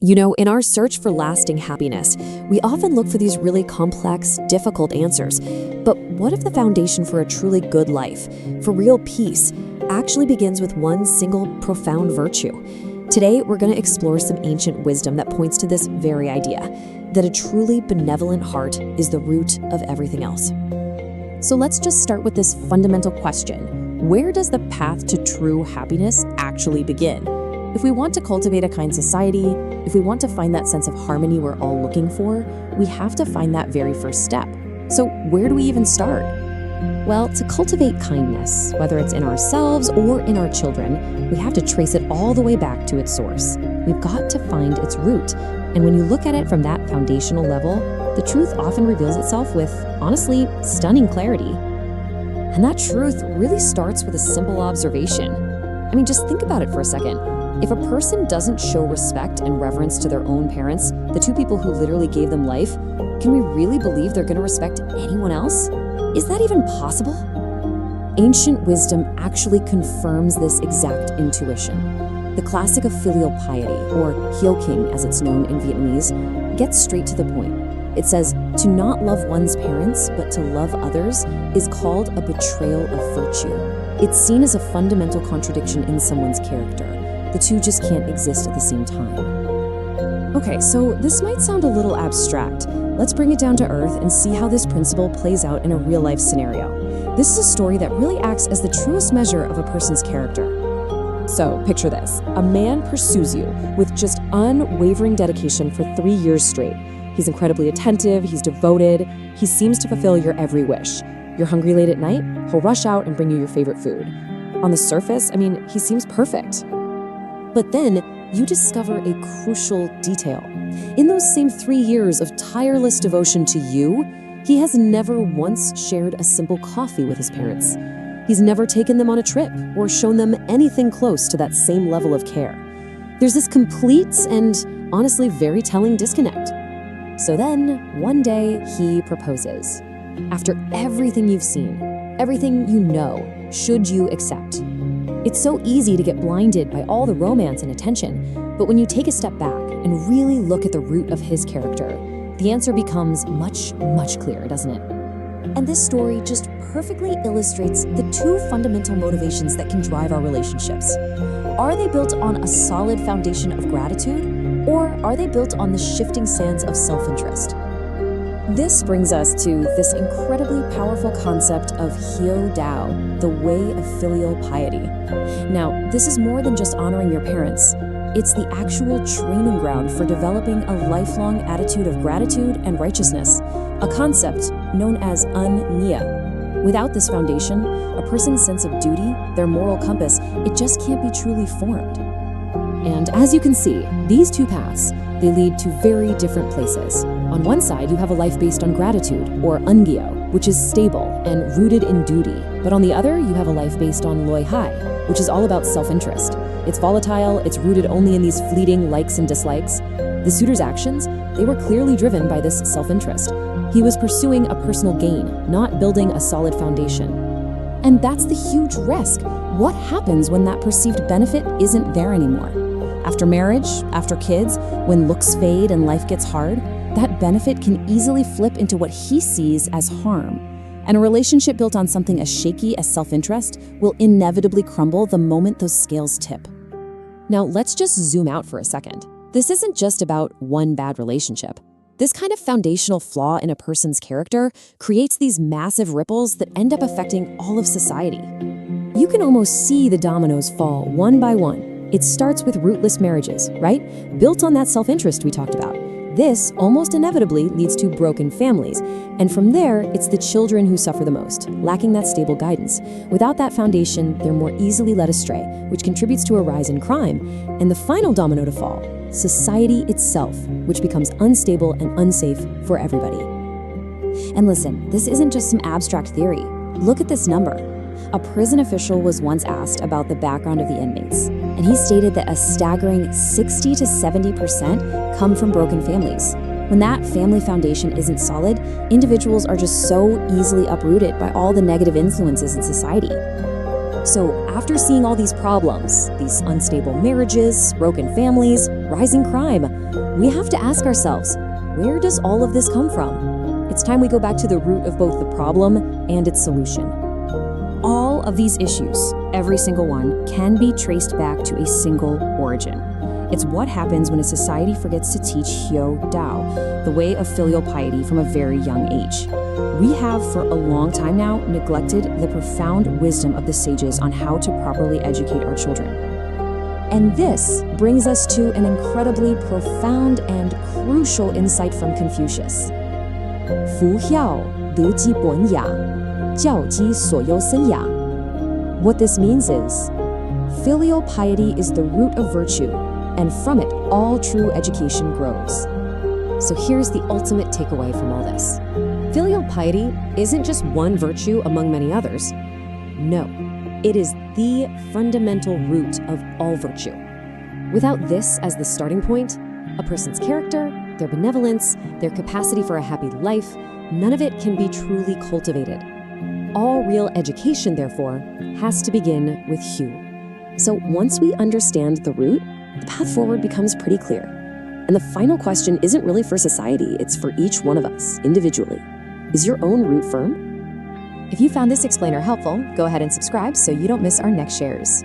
In our search for lasting happiness, we often look for these really complex, difficult answers. But what if the foundation for a truly good life, for real peace, actually begins with one single profound virtue? Today, we're going to explore some ancient wisdom that points to this very idea, that a truly benevolent heart is the root of everything else. So let's just start with this fundamental question. Where does the path to true happiness actually begin? If we want to cultivate a kind society, if we want to find that sense of harmony we're all looking for, we have to find that very first step. So where do we even start? Well, to cultivate kindness, whether it's in ourselves or in our children, we have to trace it all the way back to its source. We've got to find its root. And when you look at it from that foundational level, the truth often reveals itself with, honestly, stunning clarity. And that truth really starts with a simple observation. Just think about it for a second. If a person doesn't show respect and reverence to their own parents, the two people who literally gave them life, can we really believe they're going to respect anyone else? Is that even possible? Ancient wisdom actually confirms this exact intuition. The classic of Filial Piety, or Hiếu Kính as it's known in Vietnamese, gets straight to the point. It says, to not love one's parents, but to love others, is called a betrayal of virtue. It's seen as a fundamental contradiction in someone's character. The two just can't exist at the same time. Okay, so this might sound a little abstract. Let's bring it down to earth and see how this principle plays out in a real-life scenario. This is a story that really acts as the truest measure of a person's character. So, picture this. A man pursues you with just unwavering dedication for 3 years straight. He's incredibly attentive, he's devoted, he seems to fulfill your every wish. You're hungry late at night, he'll rush out and bring you your favorite food. On the surface, he seems perfect. But then, you discover a crucial detail. In those same 3 years of tireless devotion to you, he has never once shared a simple coffee with his parents. He's never taken them on a trip or shown them anything close to that same level of care. There's this complete and honestly very telling disconnect. So then, one day, he proposes. After everything you've seen, everything you know, should you accept? It's so easy to get blinded by all the romance and attention, but when you take a step back and really look at the root of his character, the answer becomes much, much clearer, doesn't it? And this story just perfectly illustrates the two fundamental motivations that can drive our relationships. Are they built on a solid foundation of gratitude, or are they built on the shifting sands of self-interest? This brings us to this incredibly powerful concept of Hiếu Đạo, the way of filial piety. Now, this is more than just honoring your parents. It's the actual training ground for developing a lifelong attitude of gratitude and righteousness, a concept known as an nghĩa. Without this foundation, a person's sense of duty, their moral compass, it just can't be truly formed. And as you can see, these two paths, they lead to very different places. On one side, you have a life based on gratitude, or ungyo, which is stable and rooted in duty. But on the other, you have a life based on loi hai, which is all about self-interest. It's volatile, it's rooted only in these fleeting likes and dislikes. The suitor's actions, they were clearly driven by this self-interest. He was pursuing a personal gain, not building a solid foundation. And that's the huge risk. What happens when that perceived benefit isn't there anymore? After marriage, after kids, when looks fade and life gets hard, that benefit can easily flip into what he sees as harm. And a relationship built on something as shaky as self-interest will inevitably crumble the moment those scales tip. Now, let's just zoom out for a second. This isn't just about one bad relationship. This kind of foundational flaw in a person's character creates these massive ripples that end up affecting all of society. You can almost see the dominoes fall one by one. It starts with rootless marriages, right? Built on that self-interest we talked about. This almost inevitably leads to broken families, and from there, it's the children who suffer the most, lacking that stable guidance. Without that foundation, they're more easily led astray, which contributes to a rise in crime. And the final domino to fall, society itself, which becomes unstable and unsafe for everybody. And listen, this isn't just some abstract theory. Look at this number. A prison official was once asked about the background of the inmates, and he stated that a staggering 60 to 70% come from broken families. When that family foundation isn't solid, individuals are just so easily uprooted by all the negative influences in society. So after seeing all these problems, these unstable marriages, broken families, rising crime. We have to ask ourselves, where does all of this come from? It's time we go back to the root of both the problem and its solution. All of these issues, every single one, can be traced back to a single origin. It's what happens when a society forgets to teach Hyo Dao, the way of filial piety, from a very young age. We have, for a long time now, neglected the profound wisdom of the sages on how to properly educate our children. And this brings us to an incredibly profound and crucial insight from Confucius. 夫孝德基本雅，教基所由生养. What this means is, filial piety is the root of virtue, and from it all true education grows. So here's the ultimate takeaway from all this. Filial piety isn't just one virtue among many others. No, it is the fundamental root of all virtue. Without this as the starting point, a person's character, their benevolence, their capacity for a happy life, none of it can be truly cultivated. All real education, therefore, has to begin with Hyo. So once we understand the root, the path forward becomes pretty clear. And the final question isn't really for society, it's for each one of us, individually. Is your own root firm? If you found this explainer helpful, go ahead and subscribe so you don't miss our next shares.